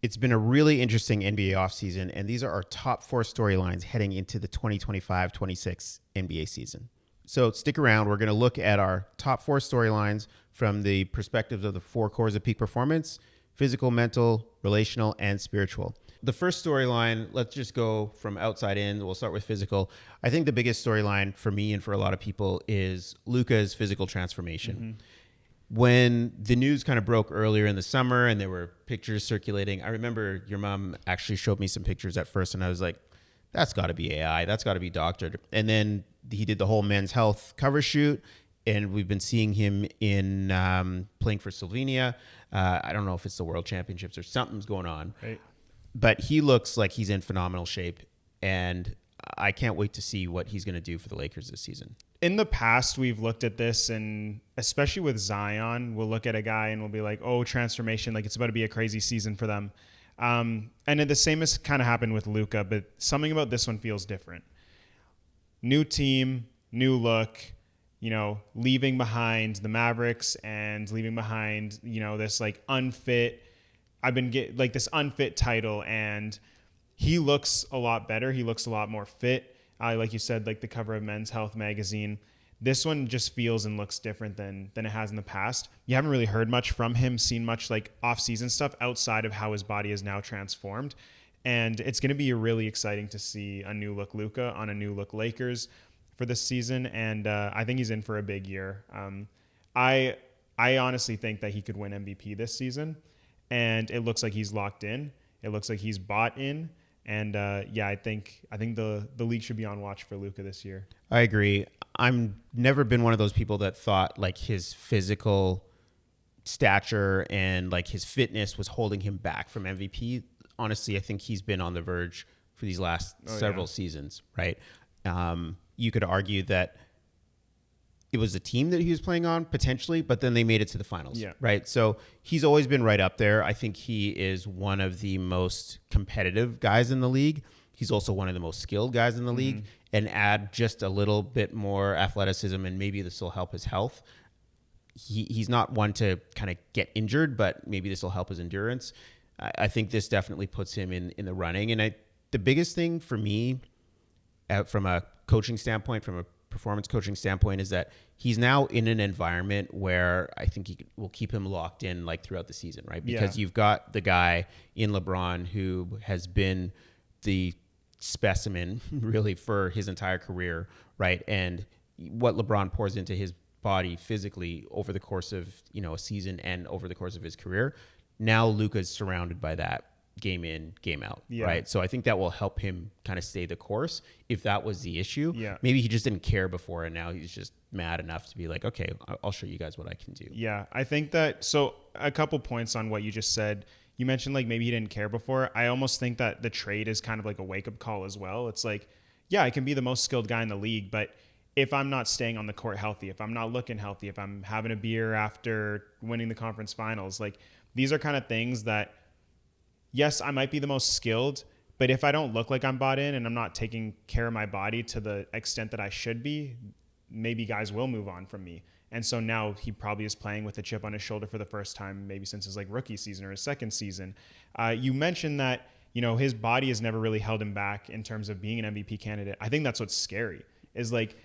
It's been a really interesting NBA offseason, and these are our top 4 storylines heading into the 2025-26 NBA season. So stick around. We're going to look at our top 4 storylines from the perspectives of the 4 cores of peak performance: physical, mental, relational, and spiritual. The first storyline, let's just go from outside in. We'll start with physical. I think the biggest storyline for me and for a lot of people is Luka's physical transformation. Mm-hmm. When the news kind of broke earlier in the summer and there were pictures circulating, I remember your mom actually showed me some pictures at first, and I was like, that's got to be AI. That's got to be doctored. And then he did the whole Men's Health cover shoot, and we've been seeing him in playing for Slovenia. I don't know if it's the World Championships or something's going on. Right. But he looks like he's in phenomenal shape, and I can't wait to see what he's going to do for the Lakers this season. In the past, we've looked at this, and especially with Zion, we'll look at a guy and we'll be like, oh, transformation, like it's about to be a crazy season for them. And the same has kind of happened with Luka, but something about this one feels different. New team, new look, leaving behind the Mavericks and leaving behind, this like unfit, this unfit title, and he looks a lot better. He looks a lot more fit. Like you said, like the cover of Men's Health magazine. This one just feels and looks different than it has in the past. You haven't really heard much from him, seen much like off-season stuff outside of how his body is now transformed. And it's going to be really exciting to see a new look Luka on a new look Lakers for this season. And I think he's in for a big year. I honestly think that he could win MVP this season. And it looks like he's locked in. It looks like he's bought in. And I think the league should be on watch for Luka this year. I agree. I'm never been one of those people that thought like his physical stature and like his fitness was holding him back from MVP. Honestly, I think he's been on the verge for these last several seasons, right? You could argue that it was the team that he was playing on potentially, but then they made it to the finals, right? So he's always been right up there. I think he is one of the most competitive guys in the league. He's also one of the most skilled guys in the league, and add just a little bit more athleticism, and maybe this will help his health. He's not one to kind of get injured, but maybe this will help his endurance. I think this definitely puts him in the running. And the biggest thing for me from a coaching standpoint, from a performance coaching standpoint, is that he's now in an environment where I think will keep him locked in like throughout the season, right? Because you've got the guy in LeBron who has been the specimen really for his entire career, right? And what LeBron pours into his body physically over the course of a season and over the course of his career, now Luka's surrounded by that game in, game out, right? So I think that will help him kind of stay the course. If that was the issue, maybe he just didn't care before, and now he's just mad enough to be like, okay, I'll show you guys what I can do. Yeah, I think that, so a couple points on what you just said. You mentioned like maybe he didn't care before. I almost think that the trade is kind of like a wake-up call as well. It's like, yeah, I can be the most skilled guy in the league, but if I'm not staying on the court healthy, if I'm not looking healthy, if I'm having a beer after winning the conference finals, like these are kind of things that, yes, I might be the most skilled, but if I don't look like I'm bought in and I'm not taking care of my body to the extent that I should be, maybe guys will move on from me. And so now he probably is playing with a chip on his shoulder for the first time, maybe since his like rookie season or his second season. You mentioned that, his body has never really held him back in terms of being an MVP candidate. I think that's what's scary, is like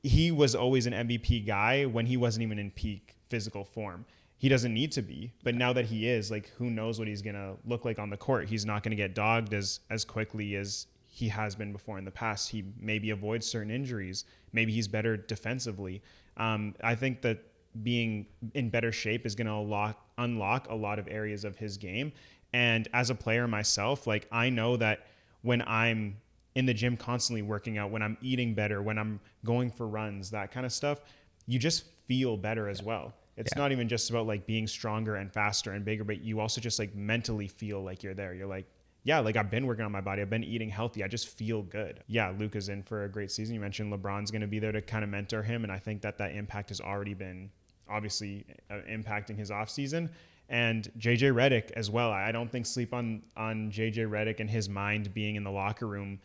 he was always an MVP guy when he wasn't even in peak physical form. He doesn't need to be, but now that he is, like, who knows what he's going to look like on the court. He's not going to get dogged as quickly as he has been before in the past. He maybe avoids certain injuries. Maybe he's better defensively. I think that being in better shape is going to unlock a lot of areas of his game. And as a player myself, like, I know that when I'm in the gym constantly working out, when I'm eating better, when I'm going for runs, that kind of stuff, you just feel better as well. It's not even just about like being stronger and faster and bigger, but you also just like mentally feel like you're there. You're like, yeah, like I've been working on my body. I've been eating healthy. I just feel good. Yeah, Luka's in for a great season. You mentioned LeBron's going to be there to kind of mentor him. And I think that impact has already been obviously impacting his offseason. And JJ Redick as well. I don't think sleep on JJ Redick and his mind being in the locker room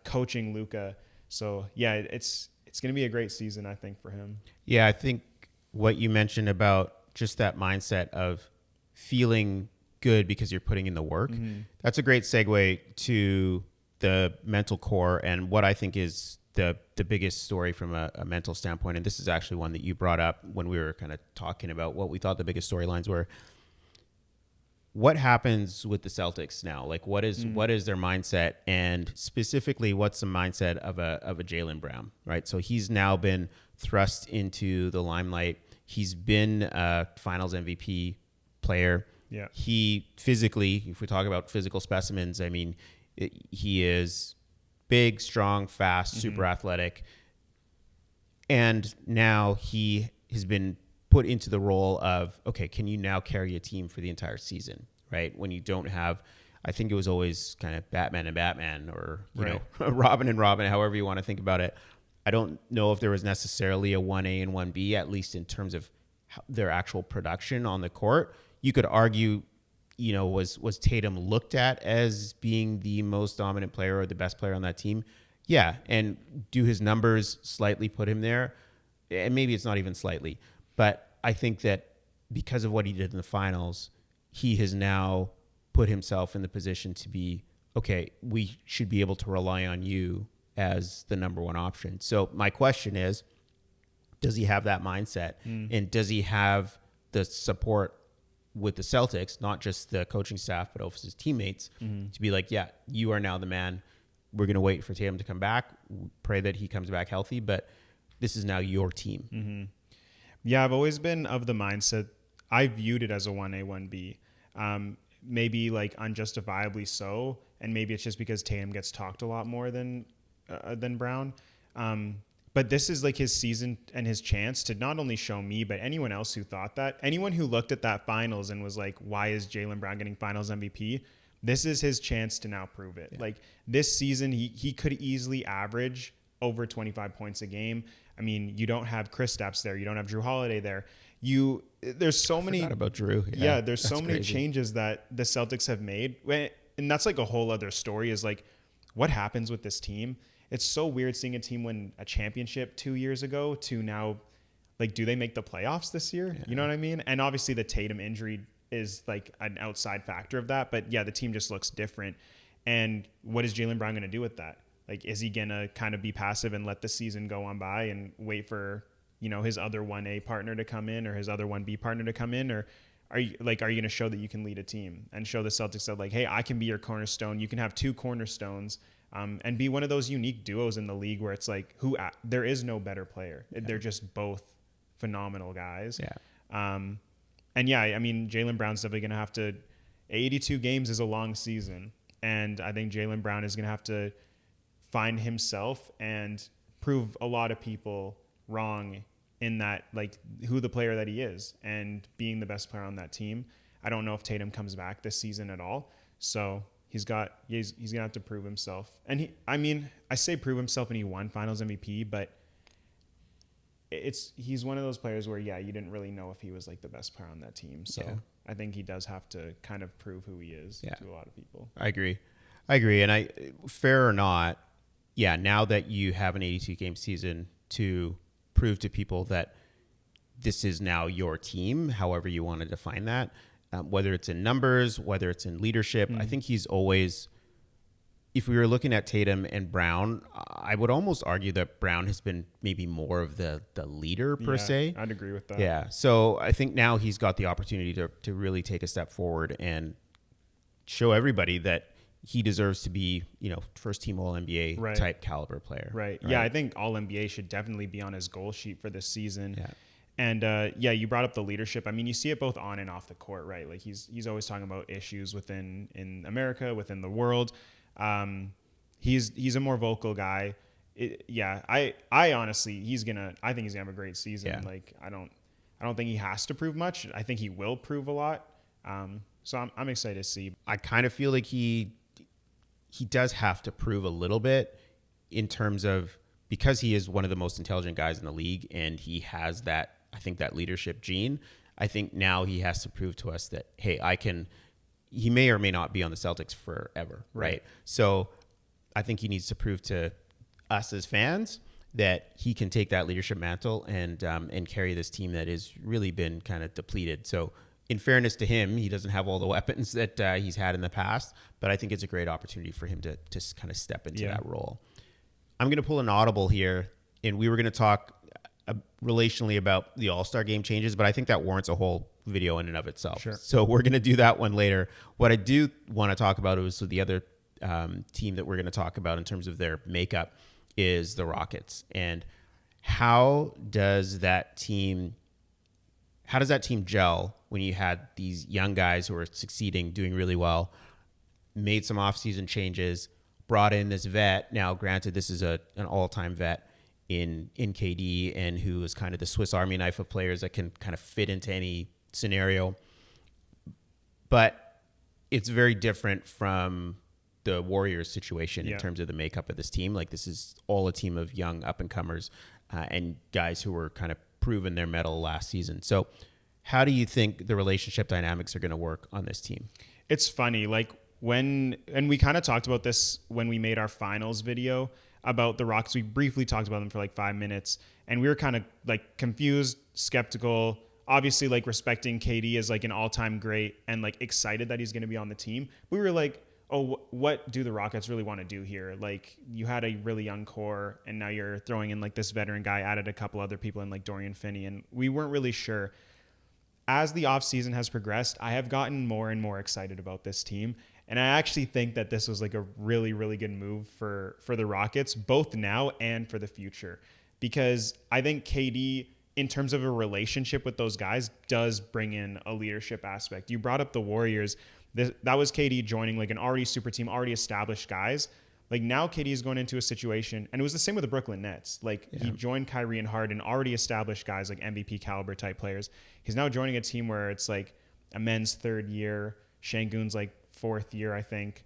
coaching Luka. So yeah, it's going to be a great season, I think, for him. Yeah, I think what you mentioned about just that mindset of feeling good because you're putting in the work. That's a great segue to the mental core and what I think is the biggest story from a mental standpoint. And this is actually one that you brought up when we were kind of talking about what we thought the biggest storylines were. What happens with the Celtics now? Like, what is their mindset, and specifically, what's the mindset of a Jaylen Brown, right? So he's now been thrust into the limelight. He's been a Finals MVP player. Yeah. He physically, if we talk about physical specimens, I mean, he is big, strong, fast, super athletic, and now he has been put into the role of, okay, can you now carry a team for the entire season, right? When you don't have, I think it was always kind of Batman and Batman, or, you know, Robin and Robin, however you want to think about it. I don't know if there was necessarily a 1A and 1B, at least in terms of their actual production on the court. You could argue, you know, was Tatum looked at as being the most dominant player or the best player on that team? Yeah. And do his numbers slightly put him there? And maybe it's not even slightly. But I think that because of what he did in the finals, he has now put himself in the position to be, okay, we should be able to rely on you as the number one option. So my question is, does he have that mindset? And does he have the support with the Celtics, not just the coaching staff, but also his teammates, to be like, yeah, you are now the man. We're going to wait for Tatum to come back. Pray that he comes back healthy, but this is now your team. Yeah, I've always been of the mindset, I viewed it as a 1A, 1B. Maybe like unjustifiably so, and maybe it's just because Tatum gets talked a lot more than Brown. But this is like his season and his chance to not only show me, but anyone else who thought that, anyone who looked at that finals and was like, why is Jaylen Brown getting finals MVP? This is his chance to now prove it. Yeah. Like this season, he could easily average over 25 points a game. I mean, you don't have Kristaps there. You don't have Drew Holiday there. There's so many. Forgot about Drew. Yeah, there's so many changes that the Celtics have made. And that's like a whole other story, is like what happens with this team. It's so weird seeing a team win a championship 2 years ago to now, like, do they make the playoffs this year? Yeah. You know what I mean? And obviously the Tatum injury is like an outside factor of that. But yeah, the team just looks different. And what is Jaylen Brown going to do with that? Like, is he going to kind of be passive and let the season go on by and wait for, you know, his other 1A partner to come in or his other 1B partner to come in? Or are you going to show that you can lead a team and show the Celtics that, like, hey, I can be your cornerstone. You can have two cornerstones and be one of those unique duos in the league where it's like, there is no better player. Yeah. They're just both phenomenal guys. Yeah. And yeah, I mean, Jaylen Brown's definitely going to have to, 82 games is a long season. And I think Jaylen Brown is going to have to find himself and prove a lot of people wrong in that, like, who the player that he is and being the best player on that team. I don't know if Tatum comes back this season at all. So he's going to have to prove himself. And I say prove himself and he won Finals MVP, but he's one of those players where, yeah, you didn't really know if he was like the best player on that team. So yeah. I think he does have to kind of prove who he is to a lot of people. I agree. And fair or not, yeah, now that you have an 82-game season to prove to people that this is now your team, however you want to define that, whether it's in numbers, whether it's in leadership, I think he's always, if we were looking at Tatum and Brown, I would almost argue that Brown has been maybe more of the leader per se. I'd agree with that. Yeah. So I think now he's got the opportunity to really take a step forward and show everybody that he deserves to be, you know, first team All NBA type caliber player. Right. Yeah. I think All NBA should definitely be on his goal sheet for this season. Yeah. And you brought up the leadership. I mean, you see it both on and off the court, right? Like he's always talking about issues in America, within the world. He's a more vocal guy. I honestly, I think he's gonna have a great season. Yeah. Like I don't think he has to prove much. I think he will prove a lot. So I'm excited to see. I kind of feel like he does have to prove a little bit in terms of, because he is one of the most intelligent guys in the league and he has that, I think, that leadership gene. I think now he has to prove to us that, hey, he may or may not be on the Celtics forever. Right. So I think he needs to prove to us as fans that he can take that leadership mantle and carry this team that has really been kind of depleted. So in fairness to him, he doesn't have all the weapons that he's had in the past, but I think it's a great opportunity for him to kind of step into that role. I'm going to pull an audible here, and we were going to talk relationally about the All-Star game changes, but I think that warrants a whole video in and of itself. Sure. So we're going to do that one later. What I do want to talk about is the other team that we're going to talk about in terms of their makeup is the Rockets. And how does that team gel when you had these young guys who are succeeding, doing really well, made some offseason changes, brought in this vet. Now, granted, this is an all-time vet in KD, and who is kind of the Swiss Army knife of players that can kind of fit into any scenario. But it's very different from the Warriors situation in terms of the makeup of this team. Like, this is all a team of young up-and-comers and guys who were kind of proven their mettle last season. So how do you think the relationship dynamics are going to work on this team? It's funny, like and we kind of talked about this when we made our finals video about the Rockets. We briefly talked about them for like 5 minutes, and we were kind of like confused, skeptical, obviously like respecting KD as like an all-time great and like excited that he's going to be on the team. We were like, oh, what do the Rockets really want to do here? Like, you had a really young core, and now you're throwing in like this veteran guy, added a couple other people in like Dorian Finney, and we weren't really sure. As the offseason has progressed, I have gotten more and more excited about this team. And I actually think that this was like a really, really good move for the Rockets, both now and for the future. Because I think KD, in terms of a relationship with those guys, does bring in a leadership aspect. You brought up the Warriors. That was KD joining like an already super team, already established guys. Like, now KD is going into a situation, and it was the same with the Brooklyn Nets. Like, he joined Kyrie and Harden, already established guys, like MVP caliber type players. He's now joining a team where it's like a men's third year, Şengün's like fourth year, I think.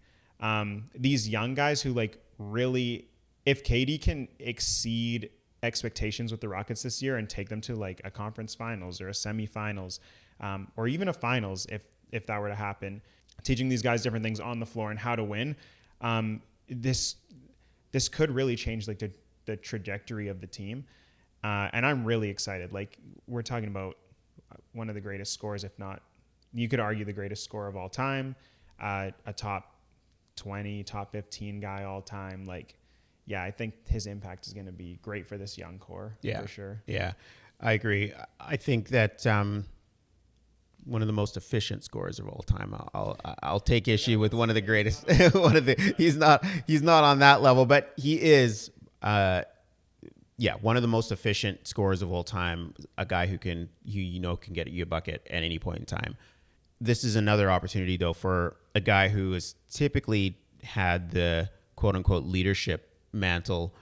These young guys who like really, if KD can exceed expectations with the Rockets this year and take them to like a conference finals or a semifinals, or even a finals, if that were to happen, teaching these guys different things on the floor and how to win, this could really change like the trajectory of the team. And I'm really excited. Like, we're talking about one of the greatest scorers, if not, you could argue the greatest scorer of all time, a top 20, top 15 guy all time. Like, yeah, I think his impact is going to be great for this young core, for sure. Yeah, I agree. I think that one of the most efficient scorers of all time. I'll take issue with one of the greatest. He's not on that level, but he is. One of the most efficient scorers of all time. A guy who can get you a bucket at any point in time. This is another opportunity though for a guy who has typically had the quote unquote leadership mantle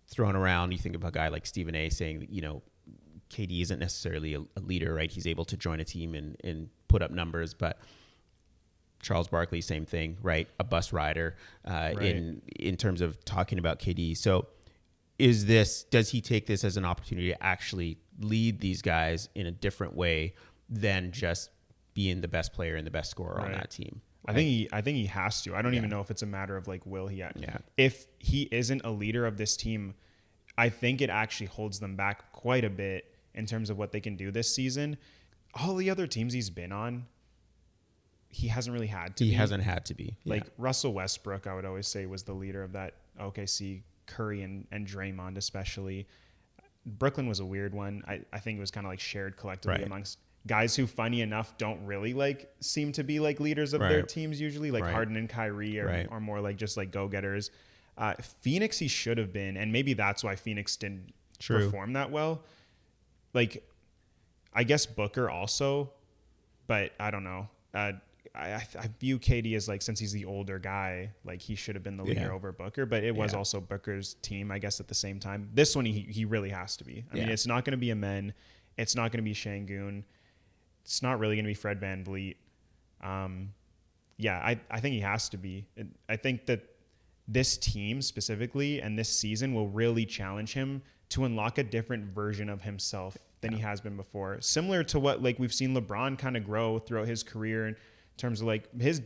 thrown around. You think of a guy like Stephen A. saying that, KD isn't necessarily a leader, right? He's able to join a team and put up numbers, but Charles Barkley, same thing, right? A bus rider in terms of talking about KD. So does he take this as an opportunity to actually lead these guys in a different way than just being the best player and the best scorer on that team? Right? I think he has to. I don't even know if it's a matter of like, will he? If he isn't a leader of this team, I think it actually holds them back quite a bit in terms of what they can do this season. All the other teams he's been on, he hasn't really had to be. He hasn't had to be. Like Russell Westbrook, I would always say, was the leader of that OKC, Curry and Draymond especially. Brooklyn was a weird one. I think it was kind of like shared collectively amongst guys who, funny enough, don't really like seem to be like leaders of their teams usually. Like Harden and Kyrie are more like just like go-getters. Phoenix, he should have been, and maybe that's why Phoenix didn't perform that well. Like, I guess Booker also, but I don't know. I view KD as like, since he's the older guy, like he should have been the leader over Booker, but it was also Booker's team, I guess, at the same time. This one, he really has to be. I mean, it's not going to be Amen. It's not going to be Şengün. It's not really going to be Fred VanVleet. I think he has to be. I think that this team specifically and this season will really challenge him to unlock a different version of himself than he has been before. Similar to what like we've seen LeBron kind of grow throughout his career in terms of like his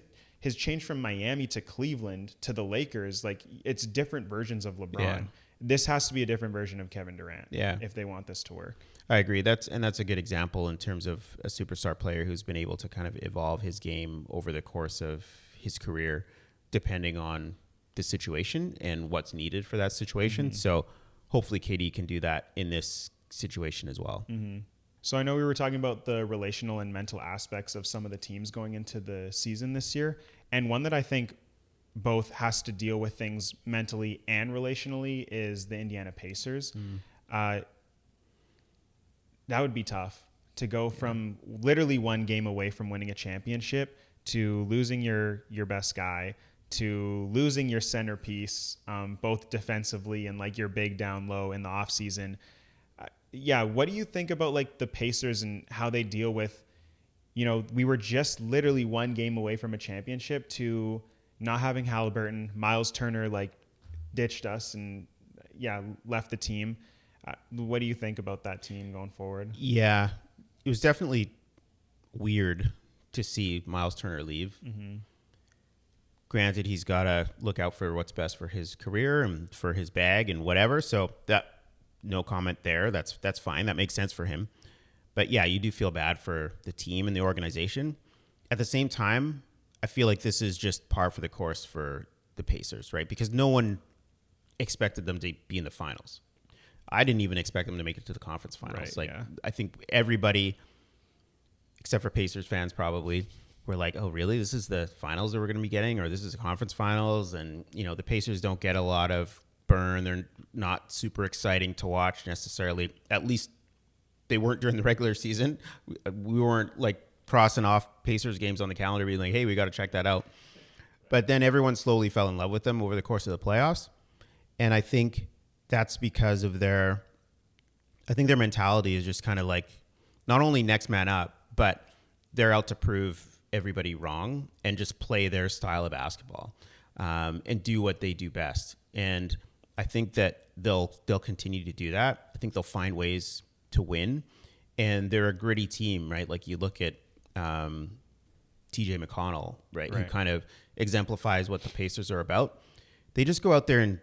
change from Miami to Cleveland to the Lakers. Like, it's different versions of LeBron. this has to be a different version of Kevin Durant. Yeah. If they want this to work. I agree. That's a good example in terms of a superstar player who's been able to kind of evolve his game over the course of his career, depending on the situation and what's needed for that situation. Mm-hmm. So hopefully KD can do that in this situation as well. Mm-hmm. So I know we were talking about the relational and mental aspects of some of the teams going into the season this year. And one that I think both has to deal with things mentally and relationally is the Indiana Pacers. That would be tough to go from literally one game away from winning a championship to losing your best guy, to losing your centerpiece, both defensively and like your big down low in the offseason. What do you think about like the Pacers and how they deal with, we were just literally one game away from a championship to not having Halliburton. Miles Turner like ditched us and left the team. What do you think about that team going forward? Yeah, it was definitely weird to see Miles Turner leave. Mm-hmm. Granted, he's got to look out for what's best for his career and for his bag and whatever. So that, no comment there. That's fine. That makes sense for him. But yeah, you do feel bad for the team and the organization. At the same time, I feel like this is just par for the course for the Pacers, right? Because no one expected them to be in the finals. I didn't even expect them to make it to the conference finals. I think everybody, except for Pacers fans probably, were like, oh, really? This is the finals that we're going to be getting? Or this is the conference finals? And, the Pacers don't get a lot of burn. They're not super exciting to watch necessarily. At least they weren't during the regular season. We weren't like crossing off Pacers games on the calendar being like, hey, we got to check that out. But then everyone slowly fell in love with them over the course of the playoffs. And I think that's because of their mentality is just kind of like not only next man up, but they're out to prove everybody wrong and just play their style of basketball and do what they do best. And I think that they'll continue to do that. I think they'll find ways to win. And they're a gritty team, right? Like you look at TJ McConnell, right? Who kind of exemplifies what the Pacers are about. They just go out there and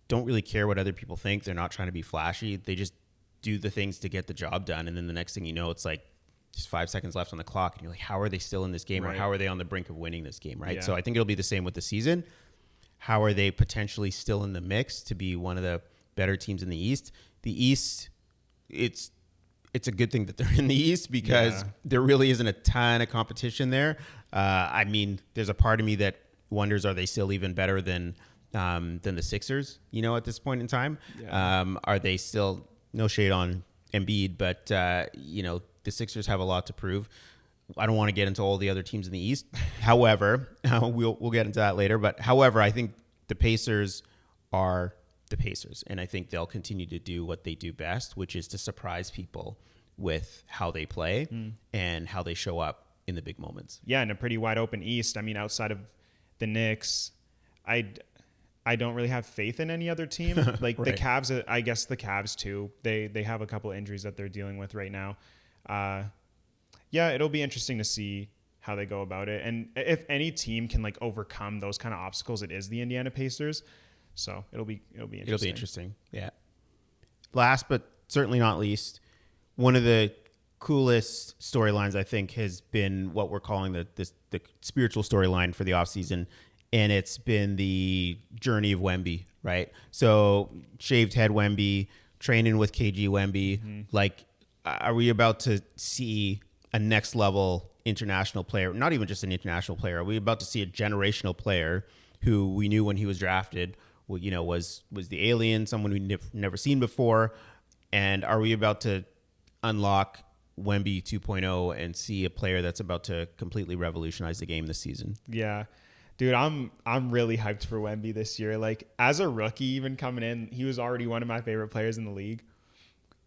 don't really care what other people think. They're not trying to be flashy. They just do the things to get the job done. And then the next thing you know, it's like just 5 seconds left on the clock. And you're like, how are they still in this game? Or how are they on the brink of winning this game, right? Yeah. So I think it'll be the same with the season. How are they potentially still in the mix to be one of the better teams in the East? The East, it's a good thing that they're in the East because there really isn't a ton of competition there. I mean, there's a part of me that wonders, are they still even better than the Sixers, at this point in time? Are they still, no shade on Embiid, but, the Sixers have a lot to prove. I don't want to get into all the other teams in the East. However, we'll get into that later. But however, I think the Pacers are the Pacers, and I think they'll continue to do what they do best, which is to surprise people with how they play and how they show up in the big moments. Yeah, in a pretty wide open East. I mean, outside of the Knicks, I don't really have faith in any other team. Like the Cavs, I guess the Cavs too. They have a couple of injuries that they're dealing with right now. It'll be interesting to see how they go about it. And if any team can like overcome those kind of obstacles, it is the Indiana Pacers. So it'll be interesting. It'll be interesting. Yeah. Last but certainly not least, one of the coolest storylines I think has been what we're calling the spiritual storyline for the offseason. And it's been the journey of Wemby, right? So shaved head Wemby, training with KG Wemby. Mm-hmm. Like, are we about to see a next level international player? Not even just an international player. Are we about to see a generational player who we knew when he was drafted, was the alien, someone we've never seen before? And are we about to unlock Wemby 2.0 and see a player that's about to completely revolutionize the game this season? Yeah. Dude, I'm really hyped for Wemby this year. Like, as a rookie, even coming in, he was already one of my favorite players in the league.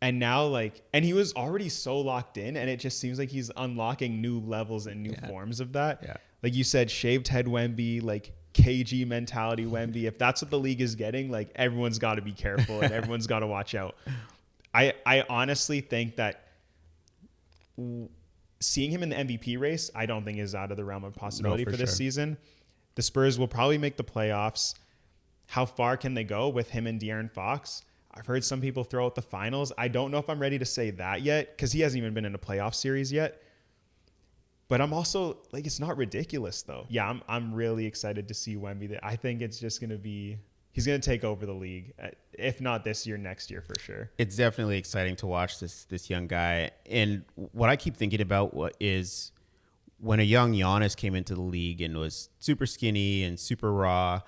And now, and he was already so locked in, and it just seems like he's unlocking new levels and new forms of that. Yeah. Like you said, shaved head Wemby, like KG mentality Wemby. If that's what the league is getting, like, everyone's got to be careful and everyone's got to watch out. I honestly think that seeing him in the MVP race, I don't think is out of the realm of possibility for this season. The Spurs will probably make the playoffs. how far can they go with him and De'Aaron Fox? I've heard some people throw out the finals. I don't know if I'm ready to say that yet because he hasn't even been in a playoff series yet. But I'm also like, it's not ridiculous though. Yeah, I'm really excited to see Wemby. I think it's just going to be, he's going to take over the league. If not this year, next year for sure. It's definitely exciting to watch this young guy. And what I keep thinking about is when a young Giannis came into the league and was super skinny and super raw,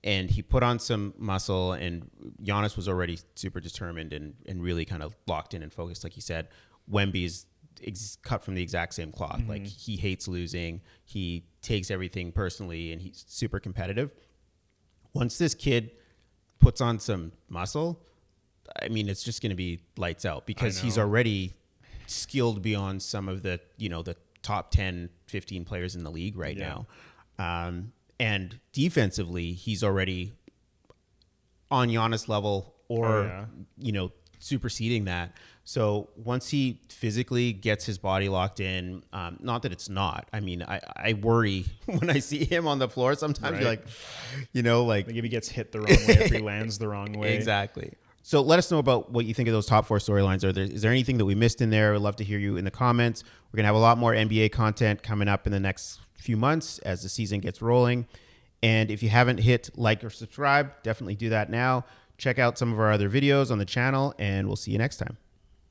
and he put on some muscle, and Giannis was already super determined and really kind of locked in and focused, like you said. Wemby's cut from the exact same cloth. Mm-hmm. Like, he hates losing. He takes everything personally, and he's super competitive. Once this kid puts on some muscle, I mean, it's just going to be lights out because he's already skilled beyond some of the, the top 10, 15 players in the league right now. And defensively, he's already on Giannis level or, superseding that. So once he physically gets his body locked in, not that it's not. I mean, I worry when I see him on the floor. Sometimes you're like, like if he gets hit the wrong way, if he lands the wrong way. Exactly. So let us know about what you think of those top 4 storylines. Is there anything that we missed in there? We'd love to hear you in the comments. We're going to have a lot more NBA content coming up in the next few months as the season gets rolling. And if you haven't hit like or subscribe, definitely do that now. Check out some of our other videos on the channel, and we'll see you next time.